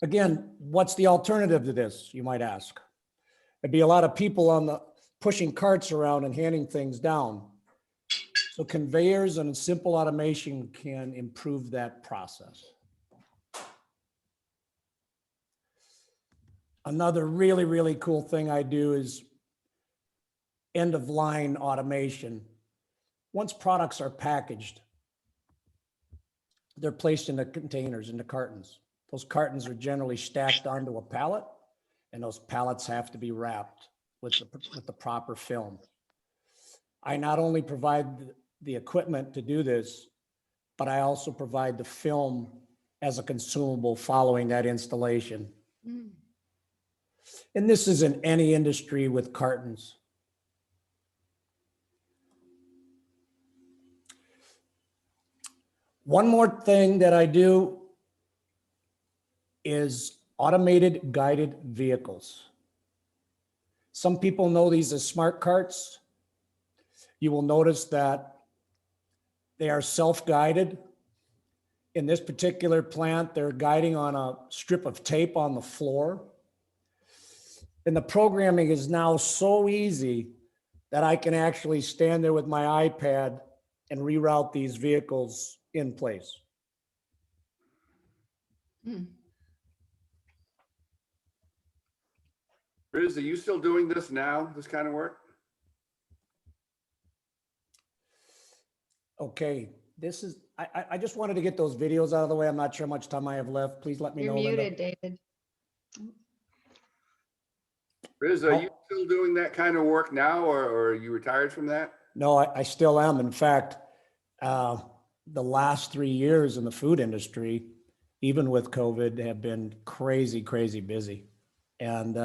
Again, what's the alternative to this, you might ask? There'd be a lot of people on the pushing carts around and handing things down. So conveyors and simple automation can improve that process. Another really, really cool thing I do is end of line automation. Once products are packaged, they're placed in the containers, in the cartons. Those cartons are generally stacked onto a pallet, and those pallets have to be wrapped with the proper film. I not only provide the equipment to do this, but I also provide the film as a consumable following that installation. Mm. And this is in any industry with cartons. One more thing that I do is automated guided vehicles. Some people know these as smart carts. You will notice that they are self-guided. In this particular plant, they're guiding on a strip of tape on the floor. And the programming is now so easy that I can actually stand there with my iPad and reroute these vehicles in place. Riz, are you still doing this now, this kind of work? Okay, this is, I just wanted to get those videos out of the way. I'm not sure how much time I have left. Please let me know. You're muted, Linda. David. Riz, are you still doing that kind of work now, or are you retired from that? No, I still am. In fact, the last 3 years in the food industry, even with COVID, have been crazy, crazy busy. And,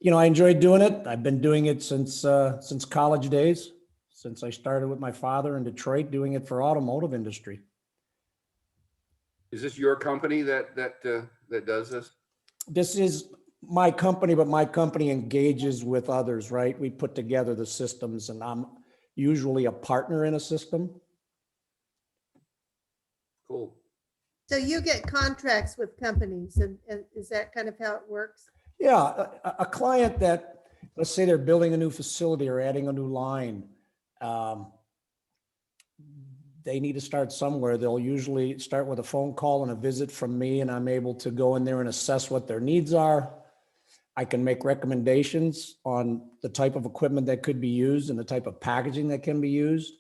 you know, I enjoyed doing it. I've been doing it since college days, since I started with my father in Detroit, doing it for automotive industry. Is this your company that does this? This is my company, but my company engages with others, right? We put together the systems, and I'm usually a partner in a system. Cool. So you get contracts with companies, and is that kind of how it works? Yeah, a client that, let's say they're building a new facility or adding a new line, they need to start somewhere. They'll usually start with a phone call and a visit from me, and I'm able to go in there and assess what their needs are. I can make recommendations on the type of equipment that could be used and the type of packaging that can be used.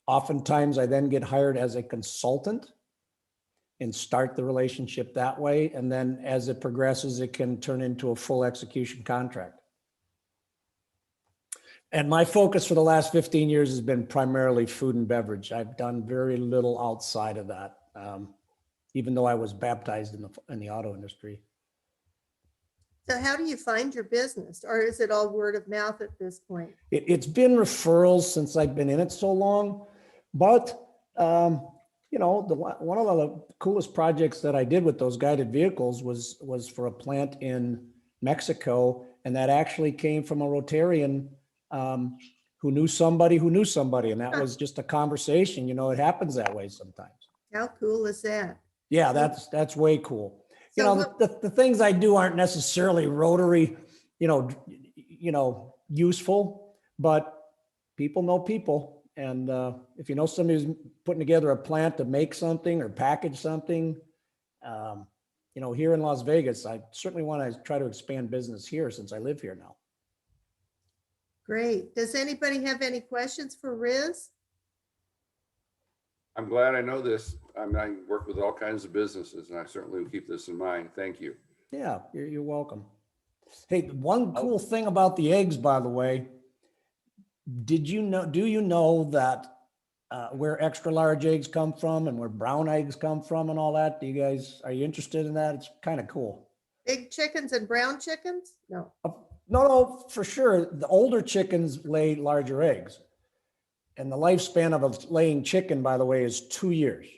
Oftentimes, I then get hired as a consultant and start the relationship that way. And then as it progresses, it can turn into a full execution contract. And my focus for the last 15 years has been primarily food and beverage. I've done very little outside of that, even though I was baptized in the auto industry. So how do you find your business, or is it all word of mouth at this point? It's been referrals since I've been in it so long, but you know, one of the coolest projects that I did with those guided vehicles was for a plant in Mexico, and that actually came from a Rotarian who knew somebody, and that was just a conversation. You know, it happens that way sometimes. How cool is that? Yeah, that's way cool. You So know, the things I do aren't necessarily Rotary, you know, useful, but people know people. And if you know somebody who's putting together a plant to make something or package something, you know, here in Las Vegas, I certainly want to try to expand business here since I live here now. Great. Does anybody have any questions for Riz? I'm glad I know this. I mean, I work with all kinds of businesses, and I certainly will keep this in mind. Thank you. Yeah, you're welcome. Hey, one cool thing about the eggs, by the way, do you know that where extra large eggs come from and where brown eggs come from and all that? Are you interested in that? It's kind of cool. Big chickens and brown chickens? No. No, for sure. The older chickens lay larger eggs. And the lifespan of a laying chicken, by the way, is 2 years.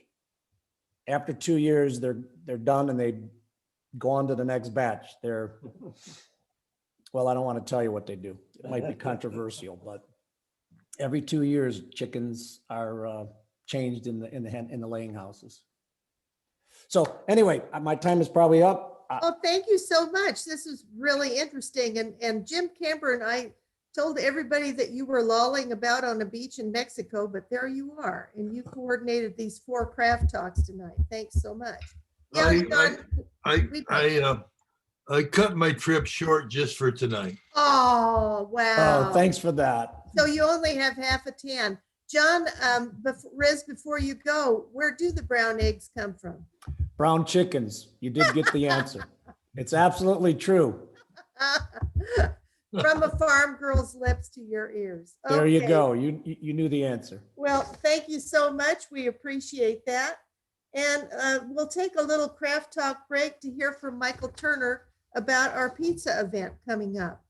After 2 years, they're done and they go on to the next batch. Well, I don't want to tell you what they do. It might be controversial, but every 2 years, chickens are changed in the laying houses. So anyway, my time is probably up. Oh, thank you so much. This is really interesting. And Jim Camber and I told everybody that you were lolling about on a beach in Mexico, but there you are. And you coordinated these 4 craft talks tonight. Thanks so much. Yeah, John, I cut my trip short just for tonight. oh, wow. Oh, thanks for that. So you only have half a tan. John, Riz, before you go, where do the brown eggs come from? Brown chickens. You did get the answer. It's absolutely true. From a farm girl's lips to your ears. There you Okay. go. You knew the answer. Well, thank you so much. We appreciate that. And we'll take a little craft talk break to hear from Michael Turner about our pizza event coming up.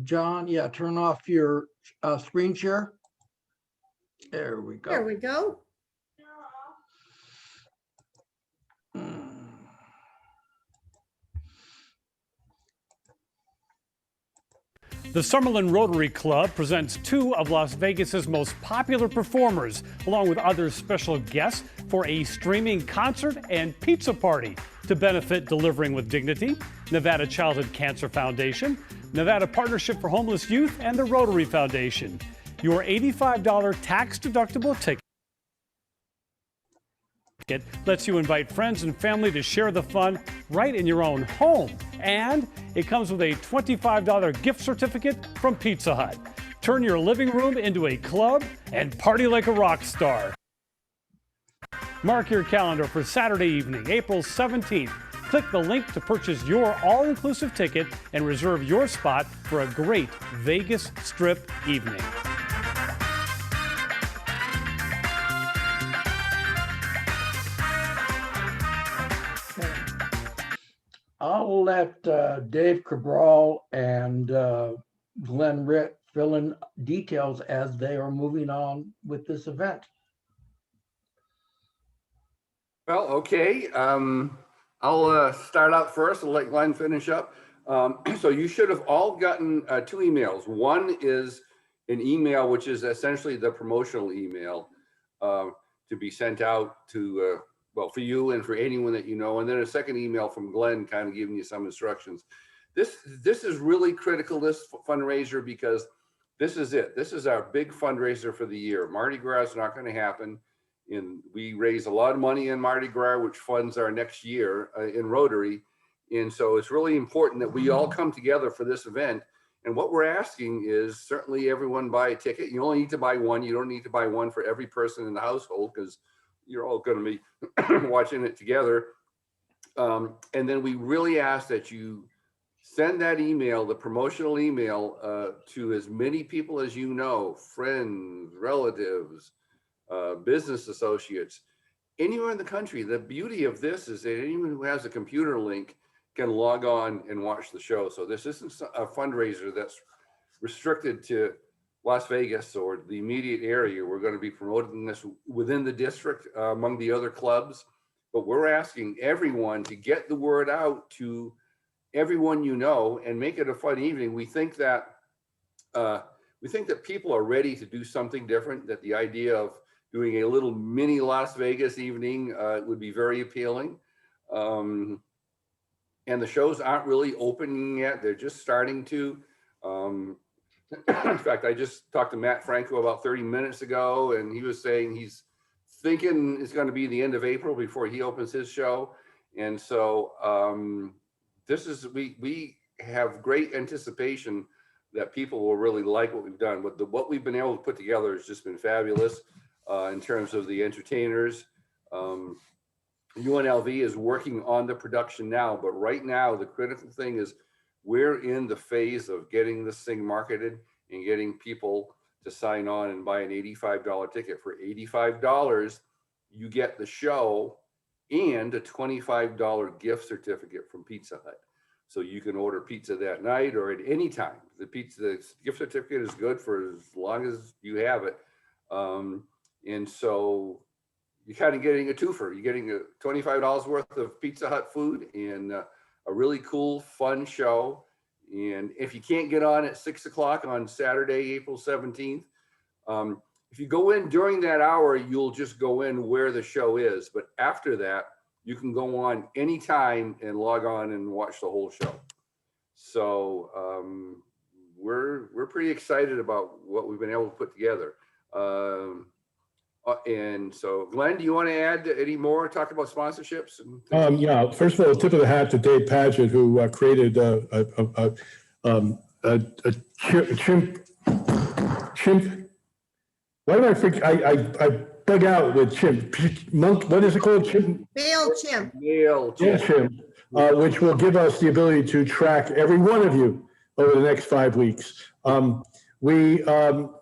John, yeah, turn off your screen share. There we There go. we go. The Summerlin Rotary Club presents 2 of Las Vegas's most popular performers, along with other special guests, for a streaming concert and pizza party to benefit Delivering with Dignity, Nevada Childhood Cancer Foundation, Nevada Partnership for Homeless Youth, and the Rotary Foundation. Your $85 tax-deductible ticket lets you invite friends and family to share the fun right in your own home. And it comes with a $25 gift certificate from Pizza Hut. Turn your living room into a club and party like a rock star. Mark your calendar for Saturday evening, April 17th. Click the link to purchase your all-inclusive ticket and reserve your spot for a great Vegas Strip evening. I'll let Dave Cabral and Glenn Ritt fill in details as they are moving on with this event. Well, okay. I'll start out first and let Glenn finish up. So you should have all gotten 2 emails. One is an email, which is essentially the promotional email to be sent out to, well, for you and for anyone that you know. And then a second email from Glenn kind of giving you some instructions. This is really critical, this fundraiser, because this is it. This is our big fundraiser for the year. Mardi Gras is not going to happen. And we raise a lot of money in Mardi Gras, which funds our next year in Rotary. And so it's really important that we all come together for this event. And what we're asking is certainly everyone buy a ticket. You only need to buy one. You don't need to buy one for every person in the household because you're all going to be watching it together. And then we really ask that you send that email, the promotional email, to as many people as you know, friends, relatives, business associates, anywhere in the country. The beauty of this is that anyone who has a computer link can log on and watch the show. So this isn't a fundraiser that's restricted to Las Vegas or the immediate area. We're going to be promoting this within the district among the other clubs, but we're asking everyone to get the word out to everyone you know and make it a fun evening. We think that people are ready to do something different, that the idea of doing a little mini Las Vegas evening would be very appealing. And the shows aren't really open yet. They're just starting to. In fact, I just talked to Matt Franco about 30 minutes ago, and he was saying he's thinking it's going to be the end of April before he opens his show. And so we have great anticipation that people will really like what we've done. What we've been able to put together has just been fabulous in terms of the entertainers. UNLV is working on the production now, but right now the critical thing is we're in the phase of getting this thing marketed and getting people to sign on and buy an $85 ticket. For $85, you get the show and a $25 gift certificate from Pizza Hut. So you can order pizza that night or at any time. The gift certificate is good for as long as you have it. And so you're kind of getting a twofer. You're getting a $25 worth of Pizza Hut food and a really cool, fun show. And if you can't get on at 6 o'clock on Saturday, April 17th, if you go in during that hour, you'll just go in where the show is. But after that, you can go on anytime and log on and watch the whole show. So we're pretty excited about what we've been able to put together. And so, Glenn, do you want to add any more? Talk about sponsorships? And Yeah, first of all, tip of the hat to Dave Paget, who created a chimp. Why do I think I bug out with chimp? Monk, what is it called? Chimp? MailChimp. Chimp, which will give us the ability to track every one of you over the next 5 weeks. We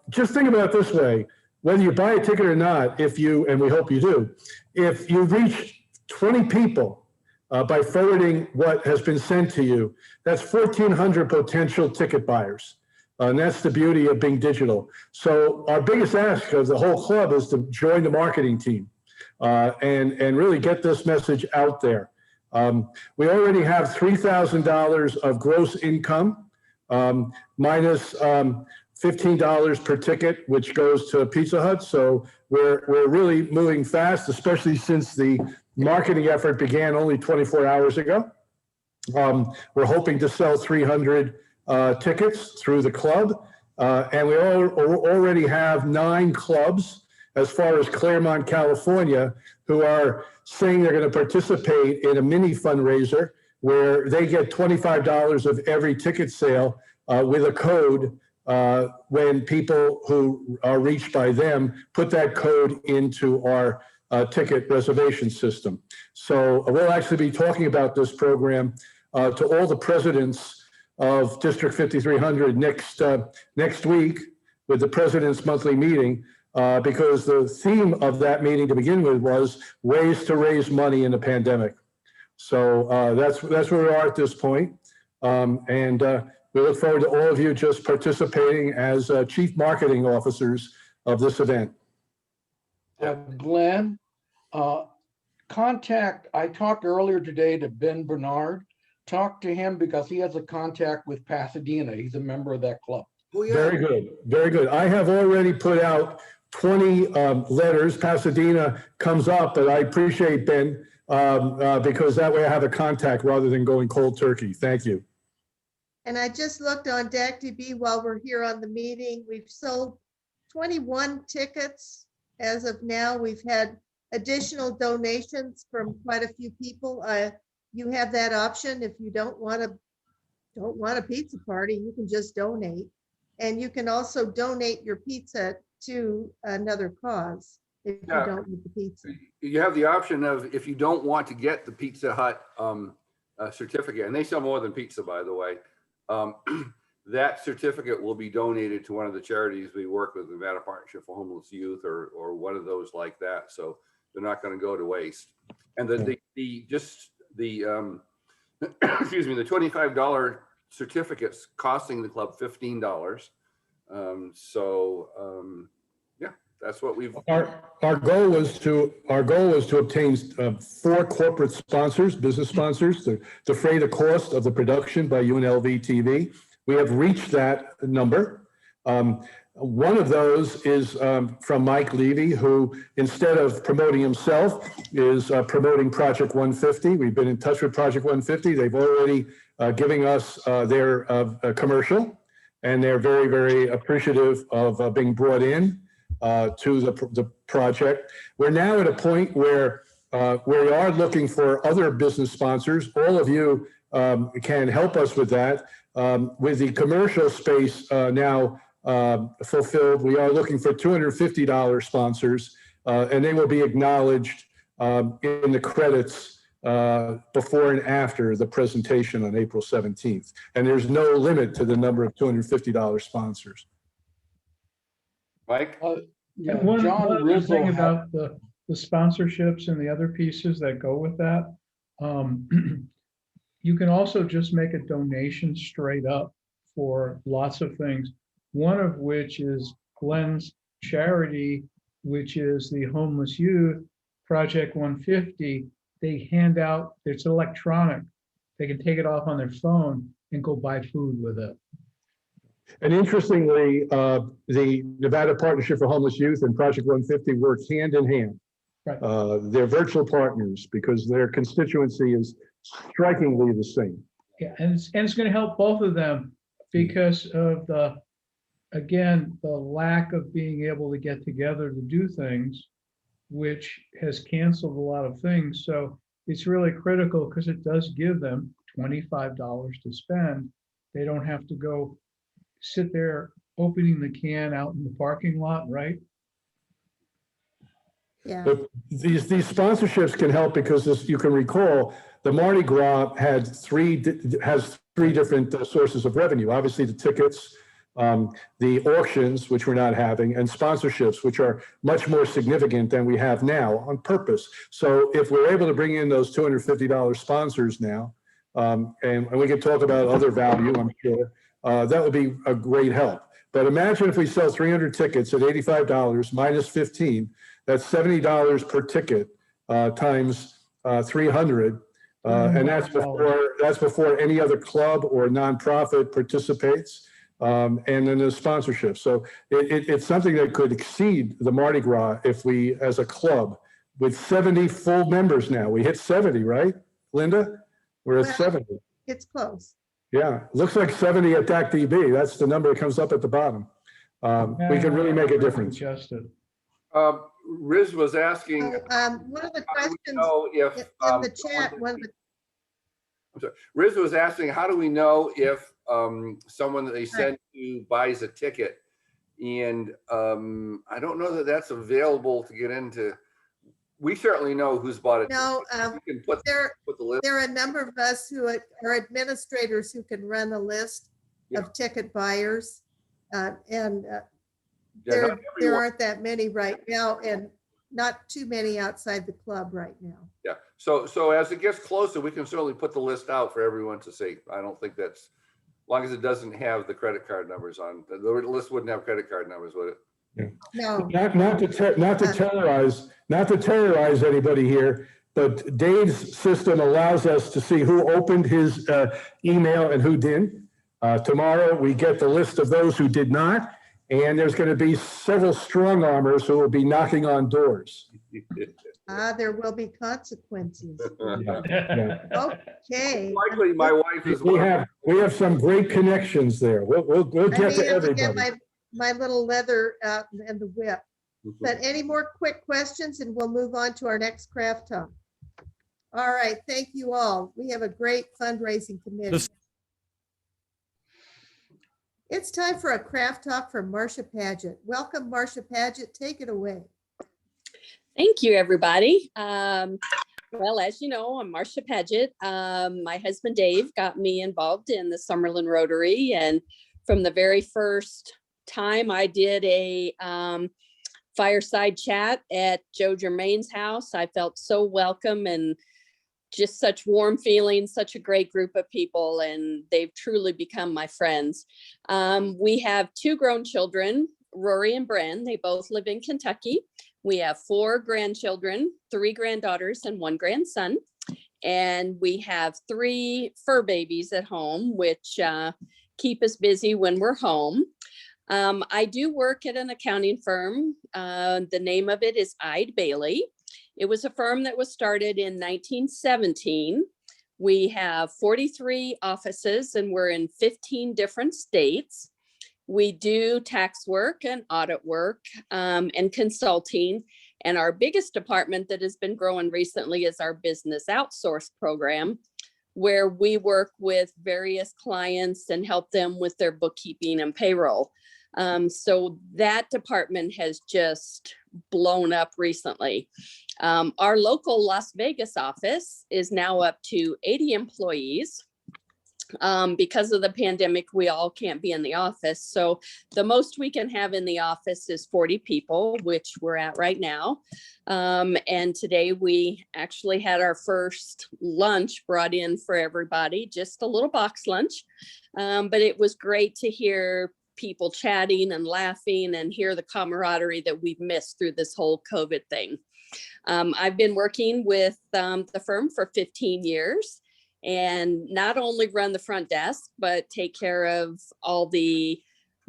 just think about it this way. Whether you buy a ticket or not, and we hope you do, if you reach 20 people by forwarding what has been sent to you, that's 1,400 potential ticket buyers. And that's the beauty of being digital. So our biggest ask of the whole club is to join the marketing team and really get this message out there. We already have $3,000 of gross income, minus $15 per ticket, which goes to Pizza Hut. So we're really moving fast, especially since the marketing effort began only 24 hours ago. We're hoping to sell 300 tickets through the club. And we already have 9 clubs as far as Claremont, California, who are saying they're going to participate in a mini fundraiser where they get $25 of every ticket sale with a code when people who are reached by them put that code into our ticket reservation system. So we'll actually be talking about this program to all the presidents of District 5300 next week with the president's monthly meeting, because the theme of that meeting to begin with was ways to raise money in the pandemic. So that's where we are at this point. And we look forward to all of you just participating as chief marketing officers of this event. Glenn, I talked earlier today to Ben Bernard. Talk to him because he has a contact with Pasadena. He's a member of that club. Oh, yeah. Very good, very good. I have already put out 20 letters. Pasadena comes up, but I appreciate Ben because that way I have a contact rather than going cold turkey. Thank you. And I just looked on DACDB while we're here on the meeting. We've sold 21 tickets as of now. We've had additional donations from quite a few people. You have that option. If you don't want a pizza party, you can just donate. And you can also donate your pizza to another cause if you don't eat the pizza. You have the option of, if you don't want to get the Pizza Hut certificate, and they sell more than pizza, by the way, that certificate will be donated to one of the charities we work with, the Nevada Partnership for Homeless Youth, or one of those like that. So they're not going to go to waste. And the excuse me, the $25 certificates costing the club $15. Yeah, that's what we've. Our goal was to obtain 4 corporate sponsors, business sponsors, to defray the cost of the production by UNLV TV. We have reached that number. One of those is from Mike Levy, who, instead of promoting himself, is promoting Project 150. We've been in touch with Project 150. They've already given us their commercial, and they're very, very appreciative of being brought in to the project. We're now at a point where we are looking for other business sponsors. All of you can help us with that. With the commercial space now fulfilled, we are looking for $250 sponsors, and they will be acknowledged in the credits before and after the presentation on April 17th. And there's no limit to the number of $250 sponsors. Mike? Yeah, One John Rizzo thing had- about the sponsorships and the other pieces that go with that. You can also just make a donation straight up for lots of things. One of which is Glenn's charity, which is the Homeless Youth Project 150. They hand out, it's electronic. They can take it off on their phone and go buy food with it. And interestingly, the Nevada Partnership for Homeless Youth and Project 150 work hand in hand. Right. They're virtual partners because their constituency is strikingly the same. Yeah, and it's going to help both of them because of again, the lack of being able to get together to do things, which has canceled a lot of things. So it's really critical because it does give them $25 to spend. They don't have to go sit there opening the can out in the parking lot, right? Yeah. But these sponsorships can help because you can recall, the Mardi Gras has three different sources of revenue. Obviously, the tickets, the auctions, which we're not having, and sponsorships, which are much more significant than we have now on purpose. So if we're able to bring in those $250 sponsors now, and we can talk about other value, I'm sure, that would be a great help. But imagine if we sell 300 tickets at $85 minus 15, that's $70 per ticket times 300. And that's before any other club or nonprofit participates. And then the sponsorship. So it's something that could exceed the Mardi Gras if we, as a club, with 70 full members now. We hit 70, right, Linda? We're at 70. It's close. Yeah, looks like 70 at DAC-DB. That's the number that comes up at the bottom. We could really make a difference. Adjusted. Riz was asking, One of the how do we questions know if, in the chat, I'm sorry, Riz was asking, how do we know if someone that they send to buys a ticket? And I don't know that that's available to get into. We certainly know who's bought it. no, We can put the list. there are a number of us who are administrators who can run a list of ticket buyers. And Yeah, not there everyone. aren't that many right now, and not too many outside the club right now. Yeah, so as it gets closer, we can certainly put the list out for everyone to see. I don't think that's, as long as it doesn't have the credit card numbers on, the list wouldn't have credit card numbers, would it? No. Not to terrorize anybody here, but Dave's system allows us to see who opened his email and who didn't. Tomorrow, we get the list of those who did not, and there's going to be several strong armors who will be knocking on doors. There will be consequences. Yeah. Okay. Likely my wife is We one. we have some great connections there. We'll I get to needed to get everybody. my little leather out and the whip. But any more quick questions and we'll move on to our next craft talk. All right, thank you all. We have a great fundraising committee. It's time for a craft talk from Marcia Paget. Welcome, Marcia Paget. Take it away. Thank you, everybody. Well, as you know, I'm Marcia Paget. My husband, Dave, got me involved in the Summerlin Rotary. And from the very first time I did a fireside chat at Joe Germain's house, I felt so welcome and just such warm feelings, such a great group of people, and they've truly become my friends. We have 2 grown children, Rory and Bren. They both live in Kentucky. We have 4 grandchildren, 3 granddaughters and 1 grandson. And we have 3 fur babies at home, which keep us busy when we're home. I do work at an accounting firm. The name of it is Ide Bailey. It was a firm that was started in 1917. We have 43 offices and we're in 15 different states. We do tax work and audit work and consulting. And our biggest department that has been growing recently is our business outsource program, where we work with various clients and help them with their bookkeeping and payroll. So that department has just blown up recently. Our local Las Vegas office is now up to 80 employees. Because of the pandemic, we all can't be in the office. So the most we can have in the office is 40 people, which we're at right now. And today we actually had our first lunch brought in for everybody, just a little box lunch. But it was great to hear people chatting and laughing and hear the camaraderie that we've missed through this whole COVID thing. I've been working with the firm for 15 years and not only run the front desk, but take care of all the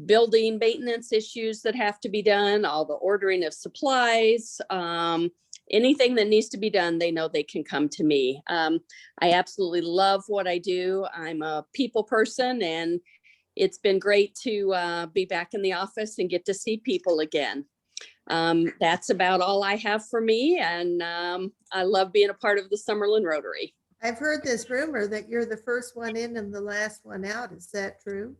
building maintenance issues that have to be done, all the ordering of supplies, anything that needs to be done, they know they can come to me. I absolutely love what I do. I'm a people person, and it's been great to be back in the office and get to see people again. That's about all I have for me, and I love being a part of the Summerlin Rotary. I've heard this rumor that you're the first one in and the last one out. Is that true?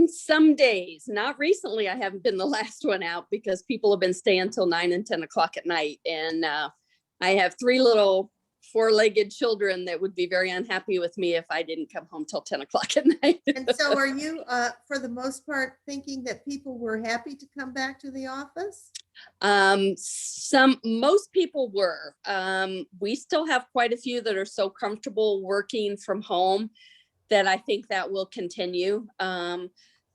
Some days, not recently. I haven't been the last one out because people have been staying till 9 and 10 o'clock at night. And I have 3 little 4-legged children that would be very unhappy with me if I didn't come home till 10 o'clock at night. And so are you, for the most part, thinking that people were happy to come back to the office? Most people were. We still have quite a few that are so comfortable working from home that I think that will continue.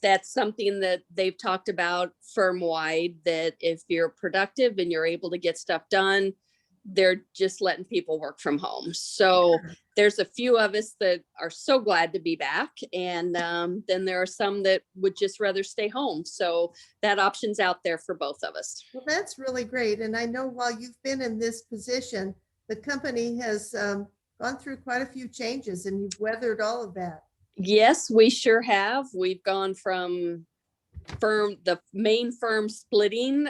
That's something that they've talked about firm-wide, that if you're productive and you're able to get stuff done, they're just letting people work from home. So there's a few of us that are so glad to be back. And then there are some that would just rather stay home. So that option's out there for both of us. Well, that's really great. And I know while you've been in this position, the company has gone through quite a few changes, and you've weathered all of that. Yes, we sure have. We've gone from the main firm splitting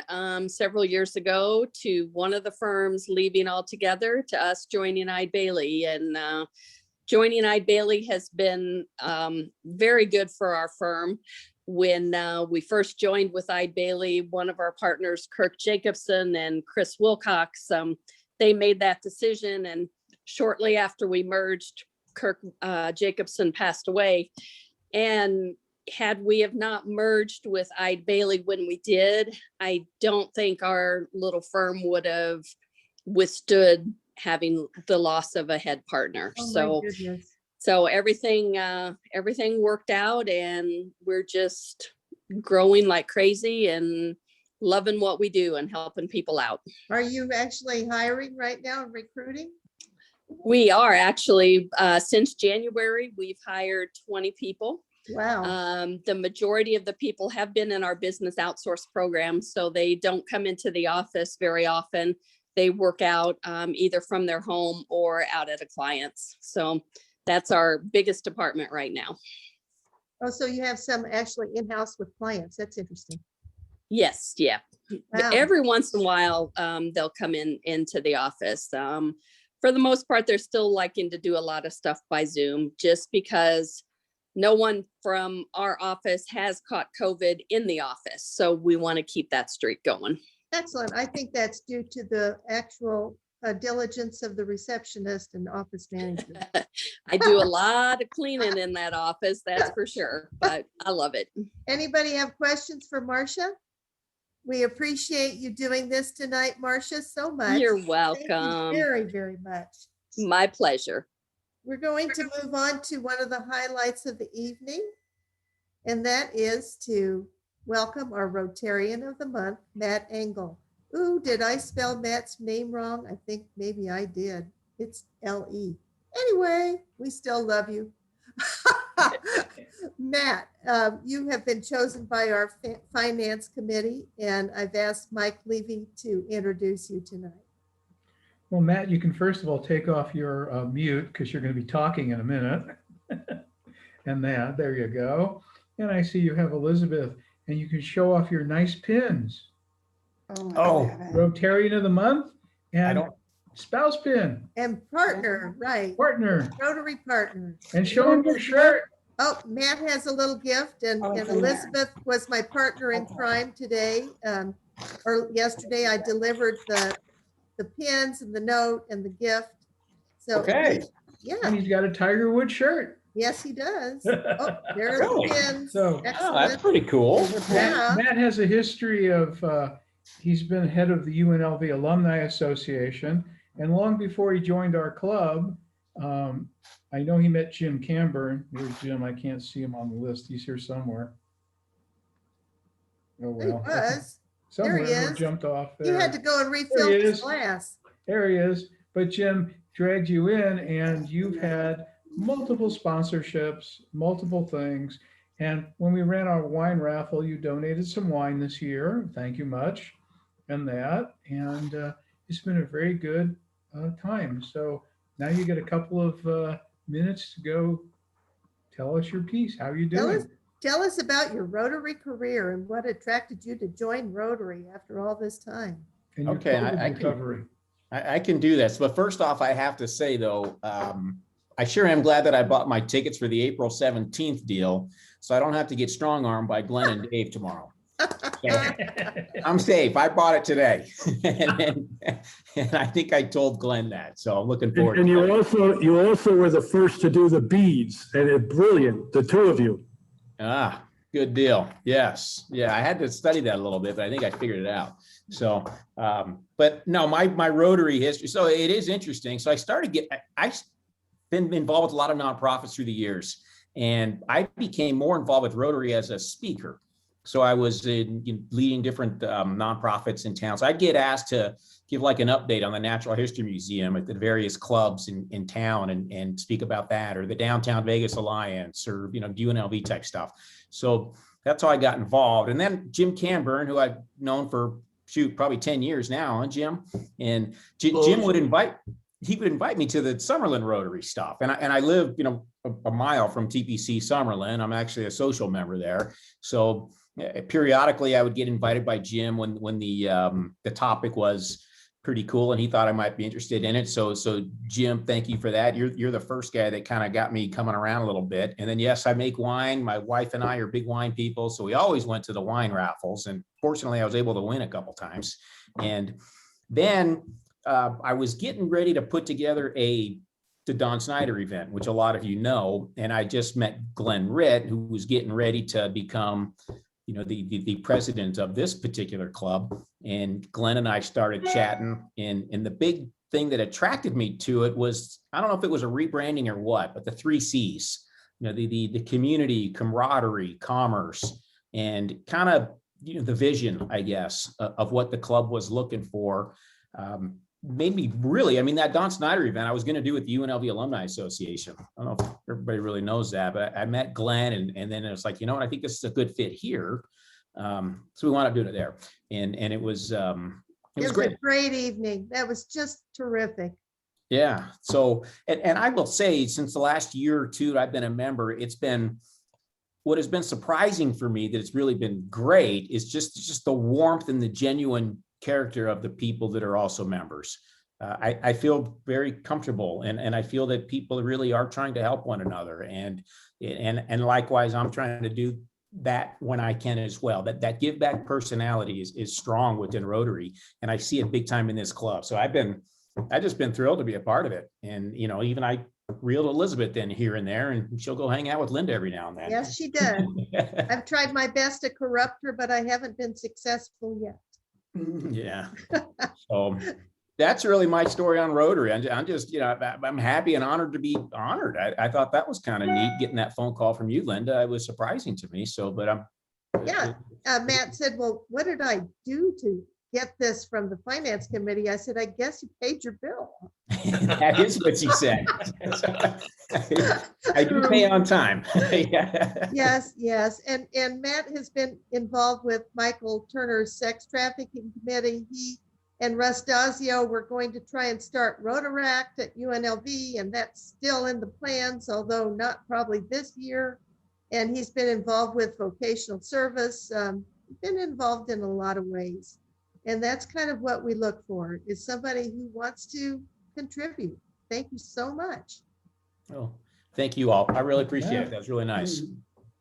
several years ago to one of the firms leaving altogether to us joining Eide Bailly. And joining Eide Bailly has been very good for our firm. When we first joined with Eide Bailly, one of our partners, Kirk Jacobson and Chris Wilcox, they made that decision. And shortly after we merged, Kirk Jacobson passed away. And had we have not merged with Eide Bailly when we did, I don't think our little firm would have withstood having the loss of a head partner. Oh, my goodness. So everything worked out, and we're just growing like crazy and loving what we do and helping people out. Are you actually hiring right now and recruiting? We are actually, since January, we've hired 20 people. Wow. The majority of the people have been in our business outsource program, so they don't come into the office very often. They work out either from their home or out at a client's. So that's our biggest department right now. Oh, so you have some actually in-house with clients. That's interesting. Yes, yeah. Wow. Every once in a while, they'll come into the office. For the most part, they're still liking to do a lot of stuff by Zoom, just because no one from our office has caught COVID in the office. So we want to keep that streak going. Excellent. I think that's due to the actual diligence of the receptionist and office manager. I do a lot of cleaning in that office, that's for sure, but I love it. Anybody have questions for Marcia? We appreciate you doing this tonight, Marcia, so much. You're Thank you welcome. very, very much. My pleasure. We're going to move on to one of the highlights of the evening, and that is to welcome our Rotarian of the Month, Matt Engel. Ooh, did I spell Matt's name wrong? I think maybe I did. It's L-E. Anyway, we still love you. Matt, you have been chosen by our finance committee, and I've asked Mike Levy to introduce you tonight. Well, Matt, you can first of all take off your mute because you're going to be talking in a minute. And there you go. And I see you have Elizabeth, and you can show off your nice pins. Oh, Rotarian of the Month I and don't, spouse pin, And partner, right, partner, Rotary partner. and show them your shirt. Oh, Matt has a little gift, and Elizabeth was my partner in crime today. Or yesterday, I delivered the pins and the note and the gift. So, okay. yeah, And he's got a Tiger Woods shirt. yes, he does. Oh, there are the Really? pins. So- Oh, that's Excellent. pretty cool. Yeah. Matt has a history of, he's been head of the UNLV Alumni Association. And long before he joined our club, I know he met Jim Camburn. There's Jim. I can't see him on the list. He's here somewhere. Oh, He well. was. Somewhere There he he is. jumped off He there. had to go and refill There he his is. glass. There he is. But Jim dragged you in, and you've had multiple sponsorships, multiple things. And when we ran our wine raffle, you donated some wine this year. Thank you much. And it's been a very good time. So now you get a couple of minutes to go tell us your piece. How you Tell us, doing? tell us about your Rotary career and what attracted you to join Rotary after all this time. And your Okay, COVID I can- recovery. I can do this, but first off, I have to say though, I sure am glad that I bought my tickets for the April 17th deal, so I don't have to get strong-armed by Glenn and Dave tomorrow. So, I'm safe. I bought it today. And I think I told Glenn that, so I'm looking forward. And to you also were the first to do the beads, and it's brilliant, the two of you. Ah, good deal. Yes. Yeah, I had to study that a little bit, but I think I figured it out. So, but no, my Rotary history. So it is interesting. So I've been involved with a lot of nonprofits through the years, and I became more involved with Rotary as a speaker. So I was leading different nonprofits in town. So I'd get asked to give like an update on the Natural History Museum at the various clubs in town and speak about that, or the Downtown Vegas Alliance, or, UNLV type stuff. So that's how I got involved. And then Jim Camburn, who I've known for probably 10 years now, huh, Jim? And Jim would invite me to the Summerlin Rotary stuff. And I live, a mile from TPC Summerlin. I'm actually a social member there. So periodically I would get invited by Jim when the topic was pretty cool and he thought I might be interested in it. So Jim, thank you for that. You're the first guy that kind of got me coming around a little bit. And then, yes, I make wine. My wife and I are big wine people. So we always went to the wine raffles, and fortunately I was able to win a couple times. And then I was getting ready to put together the Don Snyder event, which a lot of you know, and I just met Glenn Ritt, who was getting ready to become the president of this particular club. And Glenn and I started chatting, and the big thing that attracted me to it was, I don't know if it was a rebranding or what, but the 3 C's, the community, camaraderie, commerce, and kind of, the vision, I guess, of what the club was looking for. Made me really, that Don Snyder event I was going to do with the UNLV Alumni Association. I don't know if everybody really knows that, but I met Glenn, and then it was like, I think this is a good fit here. So we wound up doing it there. And it was great. A great evening. That was just terrific. Yeah. So, and I will say, since the last year or two I've been a member, what has been surprising for me, that it's really been great, is just the warmth and the genuine character of the people that are also members. I feel very comfortable, and I feel that people really are trying to help one another, and likewise, I'm trying to do that when I can as well. That give back personality is strong within Rotary, and I see it big time in this club. So I've just been thrilled to be a part of it, and even I reeled Elizabeth in here and there, and she'll go hang out with Linda every now and then. Yes, she does. I've tried my best to corrupt her, but I haven't been successful yet. Yeah. So that's really my story on Rotary. I'm just, I'm happy and honored to be honored. I thought that was kind of neat, getting that phone call from you, Linda. It was surprising to me. So, but Matt said, well, what did I do to get this from the finance committee? I said, I guess you paid your bill. That is what she said. I do pay on time. Yes. And Matt has been involved with Michael Turner's sex trafficking committee. He and Russ Dazio were going to try and start Rotaract at UNLV, and that's still in the plans, although not probably this year. And he's been involved with vocational service, been involved in a lot of ways. And that's kind of what we look for, is somebody who wants to contribute. Thank you so much. Oh, thank you all. I really appreciate it. That's really nice.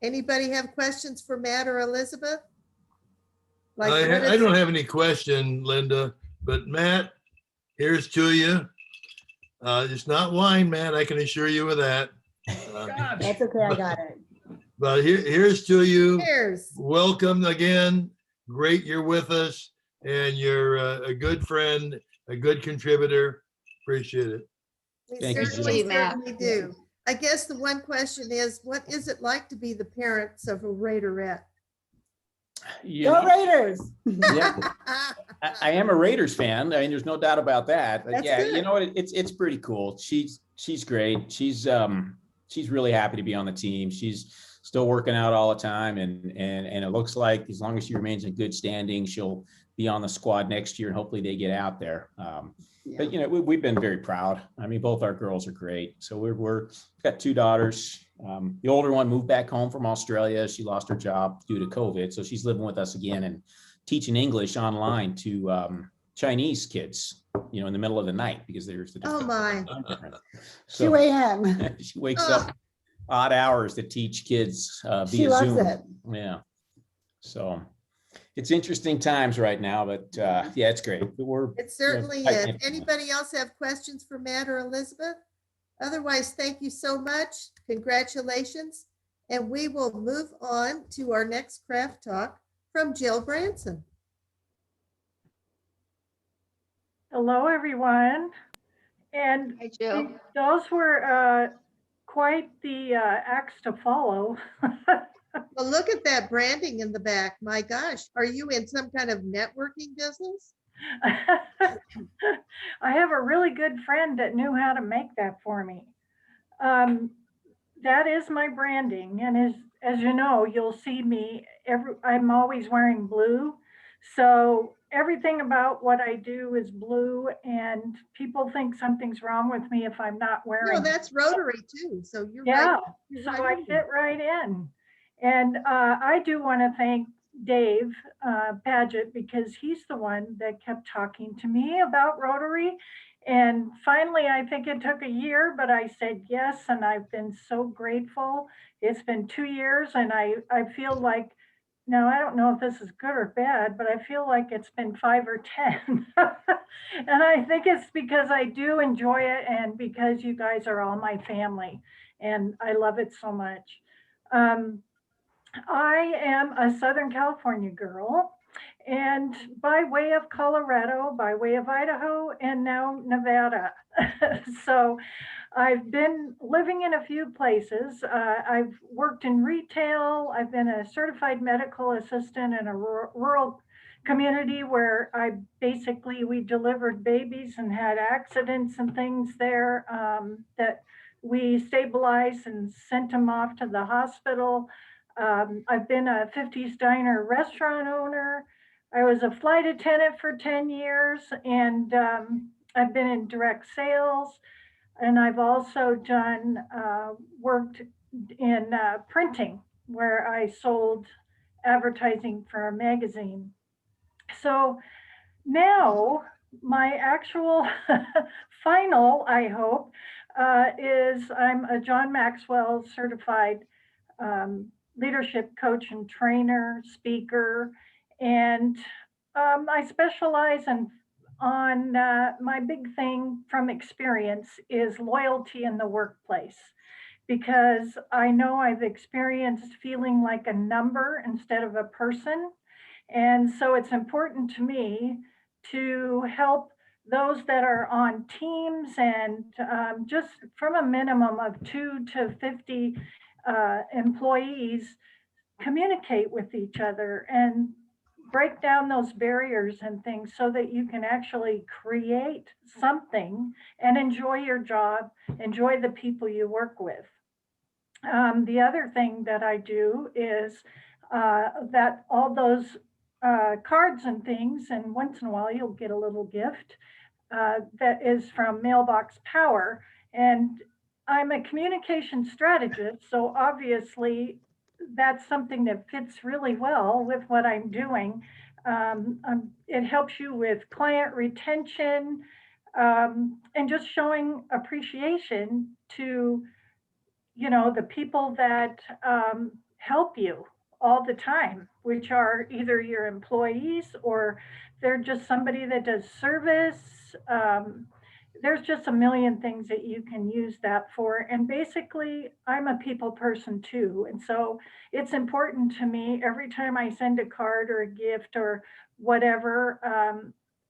Anybody have questions for Matt or Elizabeth? I don't have any question, Linda, but Matt, here's to you. It's not wine, Matt, I can assure you of that. That's okay, I got it. But here's to you. Cheers. Welcome again. Great you're with us, and you're a good friend, a good contributor. Appreciate it. We Thank you, certainly do. I guess the one question is, what is it like to be the parents of a Raiderette? Go Raiders! Yeah, I am a Raiders fan. I mean, there's no doubt about that. But That's yeah, good. you know what? It's pretty cool. She's great. She's really happy to be on the team. She's still working out all the time. And it looks like as long as she remains in good standing, she'll be on the squad next year and hopefully they get out there. But you know, we've been very proud. I mean, both our girls are great. So we've got 2 daughters. The older one moved back home from Australia. She lost her job due to COVID. So she's living with us again and teaching English online to Chinese kids, you know, in the middle of the night because there's the Oh, my. time difference. 2 So a.m. she wakes Oh. up odd hours to teach kids via She loves Zoom. it. Yeah. So it's interesting times right now, but yeah, it's great. It certainly is. Anybody else have questions for Matt or Elizabeth? Otherwise, thank you so much. Congratulations. And we will move on to our next craft talk from Jill Branson. Hello, everyone. And Hi, Jill. those were quite the acts to follow. Well, look at that branding in the back. My gosh, are you in some kind of networking business? I have a really good friend that knew how to make that for me. That is my branding. And as you know, you'll see me, I'm always wearing blue. So everything about what I do is blue, and people think something's wrong with me if I'm not wearing. No, that's Rotary too. So you're Yeah, right. You're so right I in. fit right in. And I do want to thank Dave Paget because he's the one that kept talking to me about Rotary. And finally, I think it took a year, but I said yes, and I've been so grateful. It's been 2 years, and I feel like, now I don't know if this is good or bad, but I feel like it's been 5 or 10. And I think it's because I do enjoy it and because you guys are all my family, and I love it so much. I am a Southern California girl, and by way of Colorado, by way of Idaho, and now Nevada. So I've been living in a few places. I've worked in retail. I've been a certified medical assistant in a rural community where we delivered babies and had accidents and things there that we stabilized and sent them off to the hospital. I've been a 50s diner restaurant owner. I was a flight attendant for 10 years, and I've been in direct sales. And I've also worked in printing, where I sold advertising for a magazine. So now my actual final, I hope, is I'm a John Maxwell certified leadership coach and trainer, speaker, and I specialize on my big thing from experience is loyalty in the workplace, because I know I've experienced feeling like a number instead of a person. And so it's important to me to help those that are on teams and just from a minimum of 2 to 50 employees communicate with each other and break down those barriers and things so that you can actually create something and enjoy your job, enjoy the people you work with. The other thing that I do is that all those cards and things, and once in a while you'll get a little gift that is from Mailbox Power. And I'm a communication strategist, so obviously that's something that fits really well with what I'm doing. It helps you with client retention and just showing appreciation to, you know, the people that help you all the time, which are either your employees or they're just somebody that does service. There's just a million things that you can use that for. And basically, I'm a people person too. And so it's important to me every time I send a card or a gift or whatever,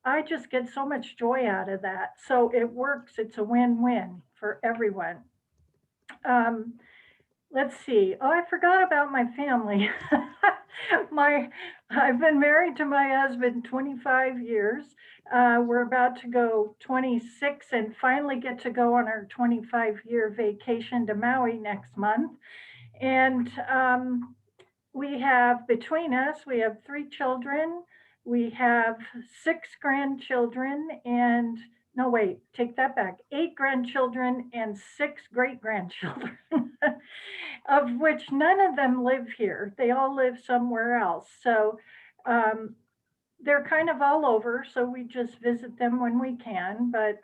I just get so much joy out of that. So it works. It's a win-win for everyone. Let's see. Oh, I forgot about my family. I've been married to my husband 25 years. We're about to go 26 and finally get to go on our 25-year vacation to Maui next month. And we have, between us, we have 3 children. We have 6 grandchildren and, no, wait, take that back. 8 grandchildren and 6 great-grandchildren, of which none of them live here. They all live somewhere else. So they're kind of all over, so we just visit them when we can. But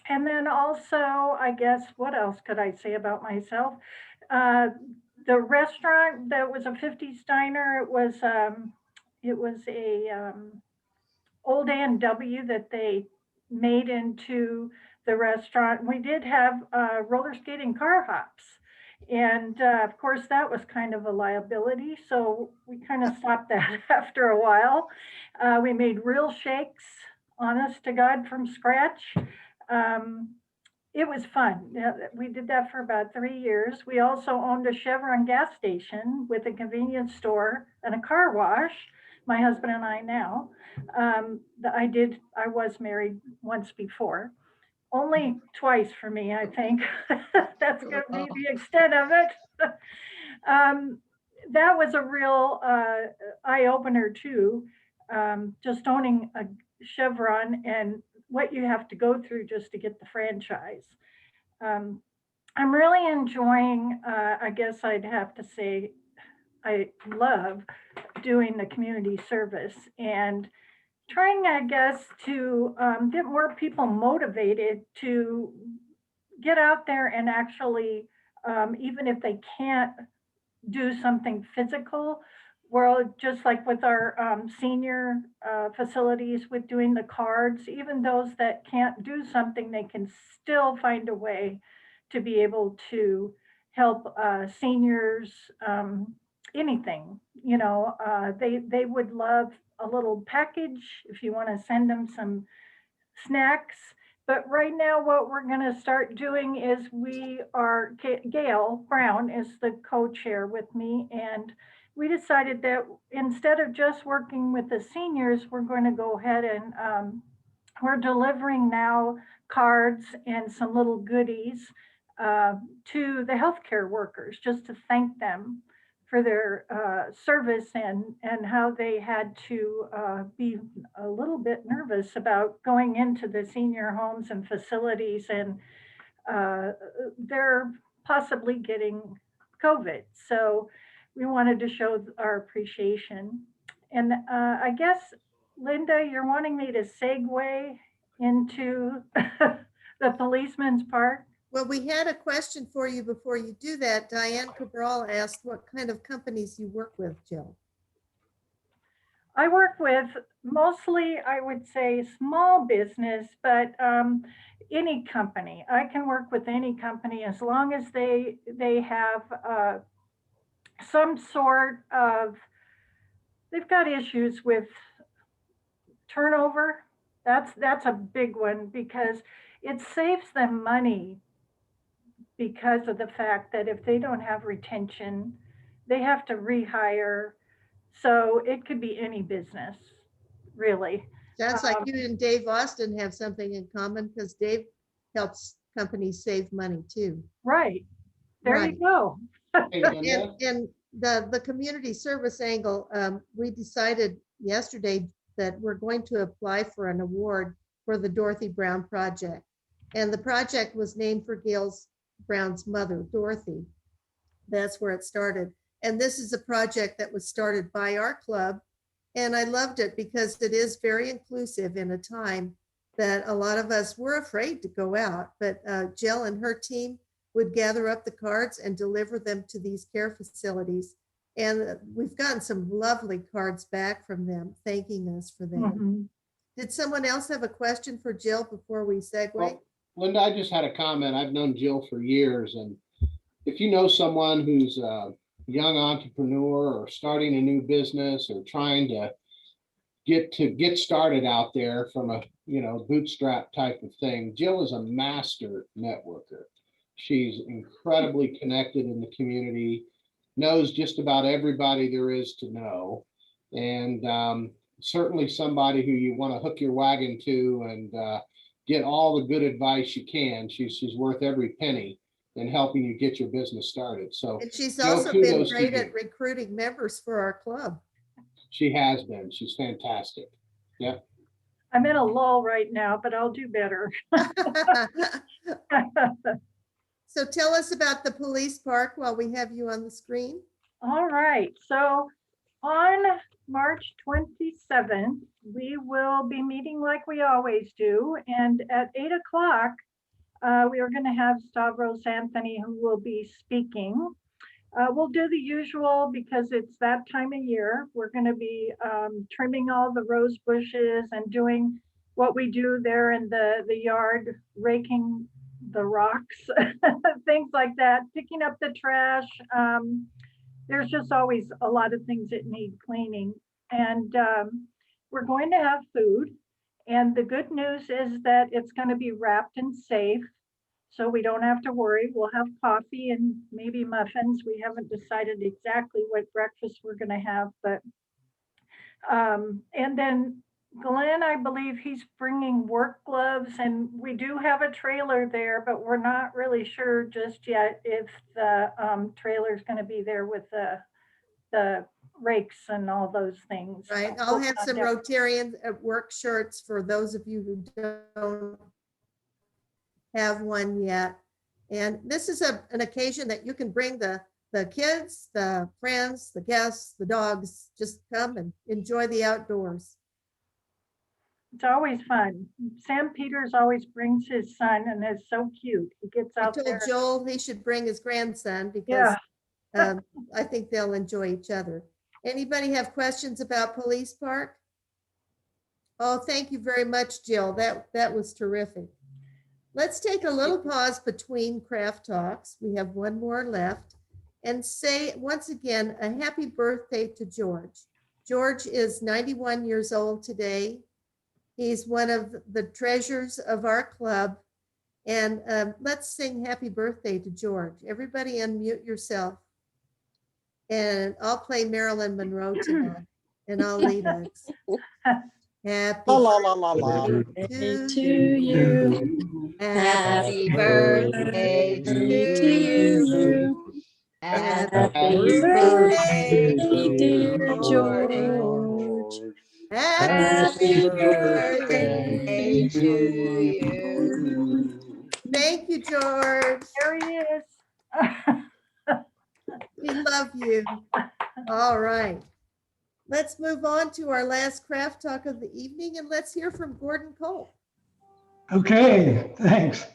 and then also, I guess, what else could I say about myself? The restaurant that was a 50s diner, it was a old A&W that they made into the restaurant. We did have roller skating car hops. And of course, that was kind of a liability. So we kind of stopped that after a while. We made real shakes, honest to God, from scratch. It was fun. Yeah, we did that for about 3 years. We also owned a Chevron gas station with a convenience store and a car wash. My husband and I now. I was married once before. Only twice for me, I think. That's going to be the extent of it. That was a real eye-opener too. Just owning a Chevron and what you have to go through just to get the franchise. I'm really enjoying, I guess I'd have to say, I love doing the community service and trying, I guess, to get more people motivated to get out there and actually, even if they can't do something physical, well, just like with our senior facilities with doing the cards, even those that can't do something, they can still find a way to be able to help seniors, anything, they would love a little package if you want to send them some snacks. But right now, what we're going to start doing is Gail Brown is the co-chair with me, and we decided that instead of just working with the seniors, we're going to go ahead and we're delivering now cards and some little goodies to the healthcare workers just to thank them for their service and how they had to be a little bit nervous about going into the senior homes and facilities, and they're possibly getting COVID. So we wanted to show our appreciation. And I guess, Linda, you're wanting me to segue into the policeman's park? Well, we had a question for you before you do that. Diane Cabral asked what kind of companies you work with, Jill. I work with mostly, I would say, small business, but any company. I can work with any company as long as they have some sort of, they've got issues with turnover. That's a big one because it saves them money because of the fact that if they don't have retention, they have to rehire. So it could be any business, really. Sounds like you and Dave Austin have something in common because Dave helps companies save money too. Right. There Right. you go. And the community service angle, we decided yesterday that we're going to apply for an award for the Dorothy Brown project. And the project was named for Gail Brown's mother, Dorothy. That's where it started. And this is a project that was started by our club. And I loved it because it is very inclusive in a time that a lot of us were afraid to go out. But Jill and her team would gather up the cards and deliver them to these care facilities. And we've gotten some lovely cards back from them, thanking us for them. Mm-hmm. Did someone else have a question for Jill before we segue? Well, Linda, I just had a comment. I've known Jill for years, and if you know someone who's a young entrepreneur or starting a new business or trying to get started out there from a bootstrap type of thing, Jill is a master networker. She's incredibly connected in the community, knows just about everybody there is to know, and certainly somebody who you want to hook your wagon to and get all the good advice you can. She's worth every penny. and helping you get your business started. So And she's Jill, also been kudos to great you. at recruiting members for our club. She has been. She's fantastic. Yep. I'm in a lull right now, but I'll do better. So tell us about the police park while we have you on the screen. All right, so on March 27th, we will be meeting like we always do. And at 8 o'clock, we are going to have Stavros Anthony, who will be speaking. We'll do the usual because it's that time of year. We're going to be trimming all the rose bushes and doing what we do there in the yard, raking the rocks, things like that, picking up the trash. There's just always a lot of things that need cleaning. And we're going to have food. And the good news is that it's going to be wrapped and safe. So we don't have to worry. We'll have coffee and maybe muffins. We haven't decided exactly what breakfast we're going to have, but and then Glenn, I believe he's bringing work gloves, and we do have a trailer there, but we're not really sure just yet if the trailer is going to be there with the rakes and all those things. Right, I'll have some Rotarian at work shirts for those of you who don't have one yet. And this is an occasion that you can bring the kids, the friends, the guests, the dogs, just come and enjoy the outdoors. It's always fun. Sam Peters always brings his son and is so cute. He gets I out told there. Joel he should bring his grandson because I think they'll enjoy each other. Anybody have questions about Police Park? Oh, thank you very much, Jill. That was terrific. Let's take a little pause between craft talks. We have one more left. And say once again, a happy birthday to George. George is 91 years old today. He's one of the treasures of our club. And let's sing happy birthday to George. Everybody unmute yourself. And I'll play Marilyn Monroe tonight. And I'll lead us. Happy birthday to you. Happy birthday to you. Happy birthday, dear George. Happy birthday to you. Thank you, George. There he is. We love you. All right. Let's move on to our last craft talk of the evening, and let's hear from Gordon Cole. Okay, thanks.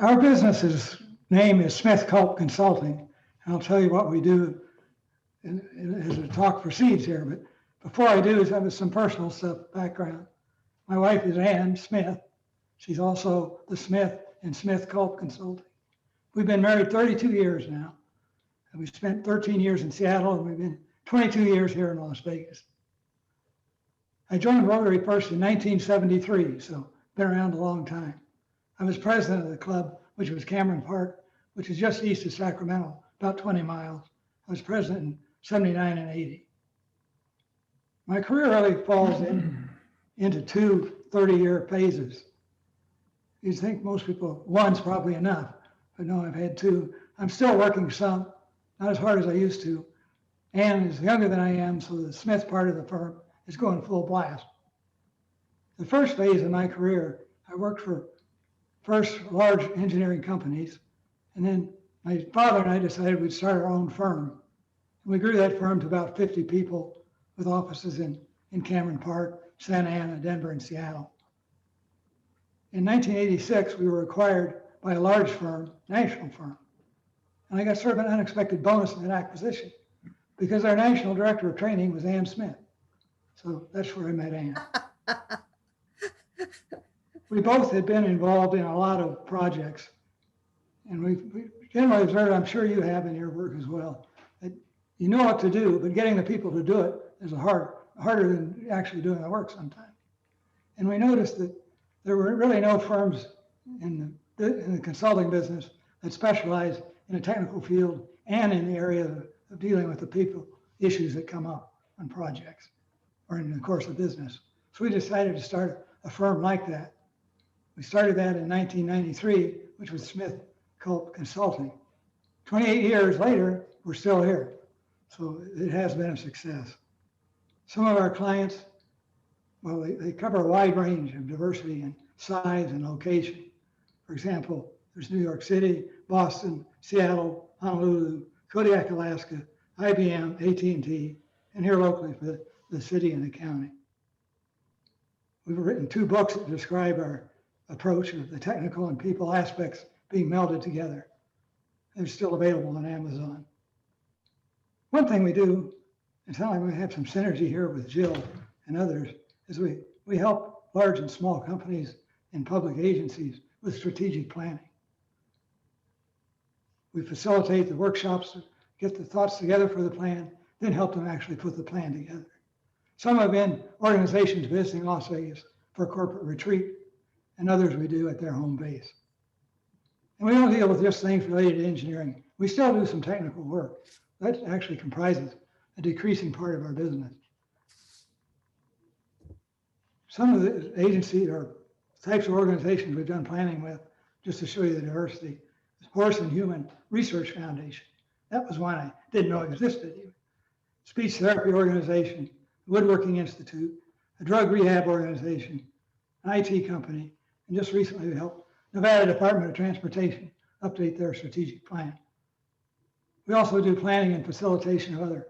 Our business's name is Smith Culp Consulting. I'll tell you what we do as the talk proceeds here. But before I do, I have some personal stuff background. My wife is Ann Smith. She's also the Smith in Smith Culp Consulting. We've been married 32 years now. And we spent 13 years in Seattle, and we've been 22 years here in Las Vegas. I joined Rotary first in 1973, so been around a long time. I was president of the club, which was Cameron Park, which is just east of Sacramento, about 20 miles. I was president in 79 and 80. My career really falls into two 30-year phases. You'd think most people, one's probably enough, but no, I've had two. I'm still working some, not as hard as I used to. Ann is younger than I am, so the Smith part of the firm is going full blast. The first phase of my career, I worked for first large engineering companies, and then my father and I decided we'd start our own firm. And we grew that firm to about 50 people with offices in Cameron Park, Santa Ana, Denver, and Seattle. In 1986, we were acquired by a large firm, national firm. And I got sort of an unexpected bonus in that acquisition because our national director of training was Ann Smith. So that's where I met Ann. We both had been involved in a lot of projects. And we generally observed, I'm sure you have in your work as well, that you know what to do, but getting the people to do it is harder than actually doing the work sometimes. And we noticed that there were really no firms in the consulting business that specialize in a technical field and in the area of dealing with the people issues that come up on projects or in the course of business. So we decided to start a firm like that. We started that in 1993, which was Smith Culp Consulting. 28 years later, we're still here. So it has been a success. Some of our clients, well, they cover a wide range of diversity in size and location. For example, there's New York City, Boston, Seattle, Honolulu, Kodiak, Alaska, IBM, AT&T, and here locally for the city and the county. We've written 2 books that describe our approach of the technical and people aspects being melded together. They're still available on Amazon. One thing we do, it sounds like we have some synergy here with Jill and others, is we help large and small companies and public agencies with strategic planning. We facilitate the workshops, get the thoughts together for the plan, then help them actually put the plan together. Some have been organizations visiting Las Vegas for a corporate retreat, and others we do at their home base. And we don't deal with just things related to engineering. We still do some technical work. That actually comprises a decreasing part of our business. Some of the agencies or types of organizations we've done planning with, just to show you the diversity, is Horse and Human Research Foundation. That was one I didn't know existed even. Speech therapy organization, Woodworking Institute, a drug rehab organization, an IT company, and just recently we helped Nevada Department of Transportation update their strategic plan. We also do planning and facilitation of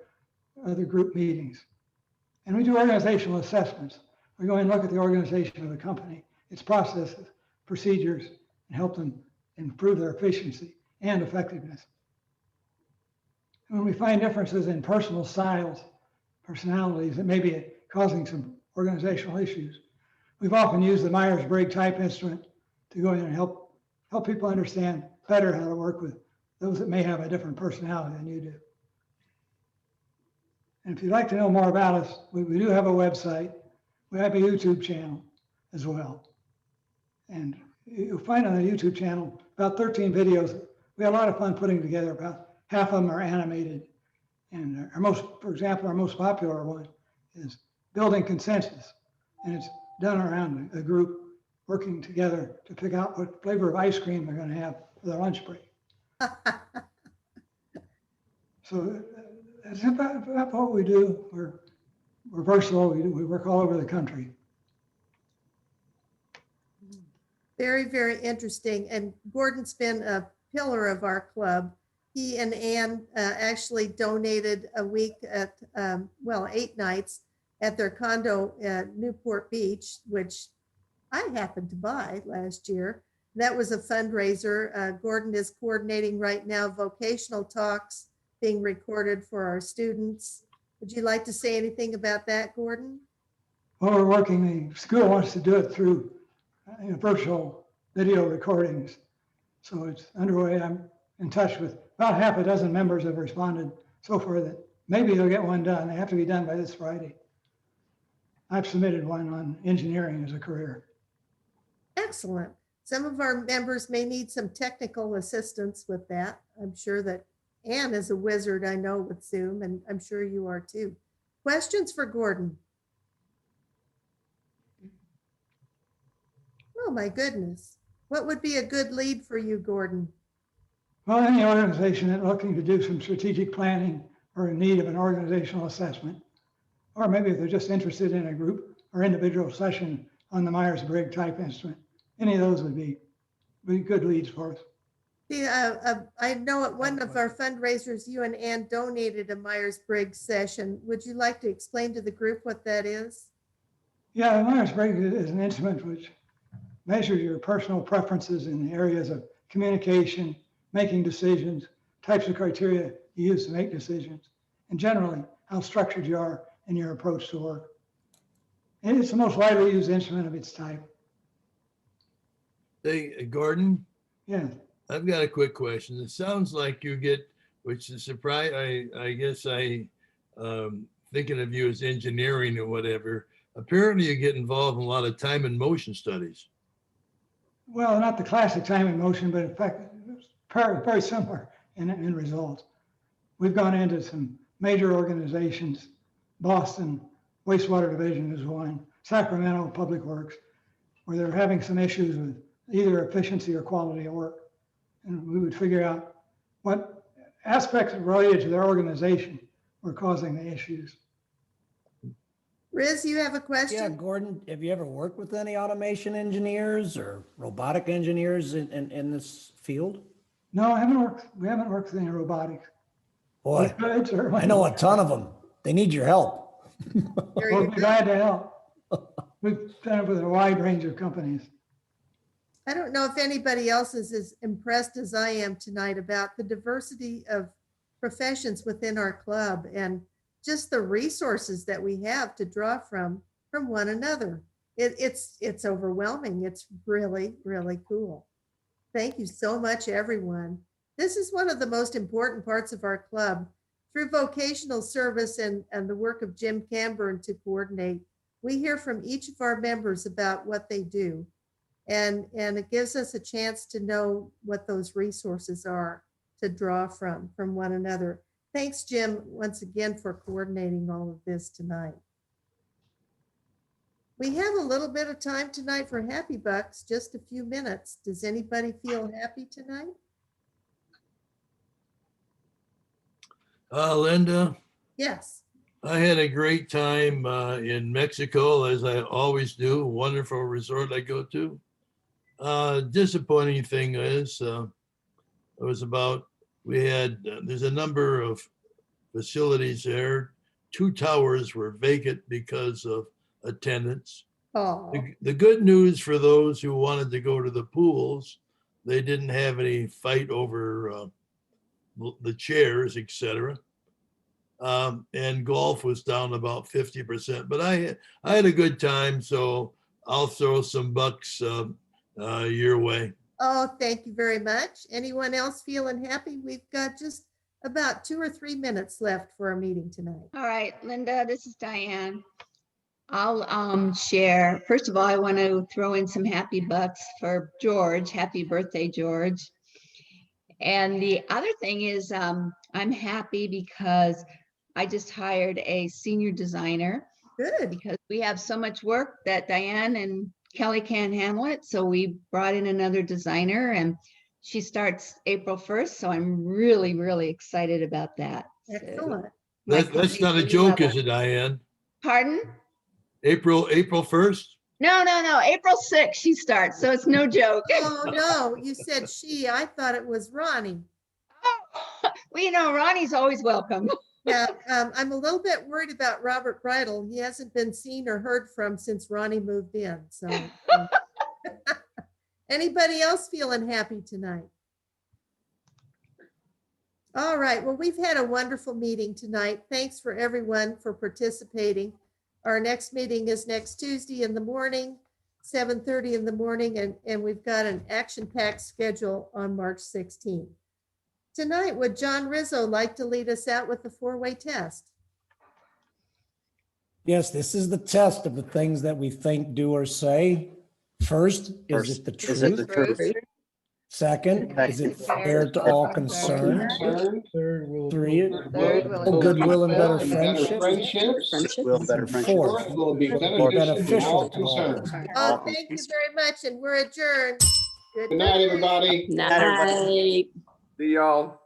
other group meetings. And we do organizational assessments. We go and look at the organization of the company, its processes, procedures, and help them improve their efficiency and effectiveness. And when we find differences in personal styles, personalities that may be causing some organizational issues, we've often used the Myers-Briggs type instrument to go in and help people understand better how to work with those that may have a different personality than you do. And if you'd like to know more about us, we do have a website. We have a YouTube channel as well. And you'll find on the YouTube channel about 13 videos. We had a lot of fun putting together. About half of them are animated. And for example, our most popular one is Building Consensus. And it's done around a group working together to pick out what flavor of ice cream they're going to have for their lunch break. So that's about what we do. We're versatile. We work all over the country. Very, very interesting. And Gordon's been a pillar of our club. He and Ann actually donated a week at, 8 nights at their condo at Newport Beach, which I happened to buy last year. That was a fundraiser. Gordon is coordinating right now vocational talks being recorded for our students. Would you like to say anything about that, Gordon? Well, we're working, the school wants to do it through virtual video recordings. So it's underway. I'm in touch with about half a dozen members have responded so far that maybe they'll get one done. They have to be done by this Friday. I've submitted one on engineering as a career. Excellent. Some of our members may need some technical assistance with that. I'm sure that Ann is a wizard, I know, with Zoom, and I'm sure you are too. Questions for Gordon? Oh my goodness. What would be a good lead for you, Gordon? Well, any organization that's looking to do some strategic planning or in need of an organizational assessment, or maybe if they're just interested in a group or individual session on the Myers-Briggs type instrument, any of those would be good leads for us. I know at one of our fundraisers, you and Ann donated a Myers-Briggs session. Would you like to explain to the group what that is? Yeah, the Myers-Briggs is an instrument which measures your personal preferences in the areas of communication, making decisions, types of criteria you use to make decisions, and generally how structured you are in your approach to work. And it's the most widely used instrument of its type. Hey, Gordon? Yeah. I've got a quick question. It sounds like you get, which is surprise. I guess thinking of you as engineering or whatever. Apparently, you get involved in a lot of time and motion studies. Well, not the classic time and motion, but in fact, it's very, very similar in results. We've gone into some major organizations. Boston Wastewater Division is one. Sacramento Public Works, where they're having some issues with either efficiency or quality of work. and we would figure out what aspects related to their organization were causing the issues. Riz, you have a Yeah, question? Gordon, have you ever worked with any automation engineers or robotic engineers in this field? No, we haven't worked with any robotics. Boy, We could, certainly. I know a ton of them. They need your help. There We'll you be go. glad to help. We've done it with a wide range of companies. I don't know if anybody else is as impressed as I am tonight about the diversity of professions within our club and just the resources that we have to draw from one another. It's overwhelming. It's really, really cool. Thank you so much, everyone. This is one of the most important parts of our club. Through vocational service and the work of Jim Camburn to coordinate, we hear from each of our members about what they do. And it gives us a chance to know what those resources are to draw from one another. Thanks, Jim, once again for coordinating all of this tonight. We have a little bit of time tonight for Happy Bucks, just a few minutes. Does anybody feel happy tonight? Linda, Yes. I had a great time in Mexico, as I always do. Wonderful resort I go to. Disappointing thing is, there's a number of facilities there. 2 towers were vacant because of attendance. Oh, The good news for those who wanted to go to the pools, they didn't have any fight over the chairs, etc. And golf was down about 50%, but I had a good time, so I'll throw some bucks your way. oh, thank you very much. Anyone else feeling happy? We've got just about 2 or 3 minutes left for our meeting tonight. All right, Linda, this is Diane. I'll share. First of all, I want to throw in some happy bucks for George. Happy birthday, George. And the other thing is I'm happy because I just hired a senior designer. Good. Because we have so much work that Diane and Kelly can't handle it. So we brought in another designer and she starts April 1st. So I'm really, really excited about that. Excellent. That's not a joke, is it, Diane? Pardon? April 1st? No. April 6th she starts. So it's no joke. Oh, no, you said she. I thought it was Ronnie. Well, you know, Ronnie's always welcome. Yeah, I'm a little bit worried about Robert Bridle. He hasn't been seen or heard from since Ronnie moved in. So anybody else feeling happy tonight? All right, well, we've had a wonderful meeting tonight. Thanks for everyone for participating. Our next meeting is next Tuesday in the morning, 7:30 in the morning, and we've got an action-packed schedule on March 16th. Tonight, would John Rizzo like to lead us out with the 4-way test? Yes, this is the test of the things that we think, do, or say. First, is it the truth? Second, is it fair to all concerned? Third, will. 3, Third, goodwill and better Friendships. friendships. Will better Fourth, friendships. Will be beneficial beneficial to all. concerned. Oh, thank you very much, and we're adjourned. Good night, everybody. Night. See y'all.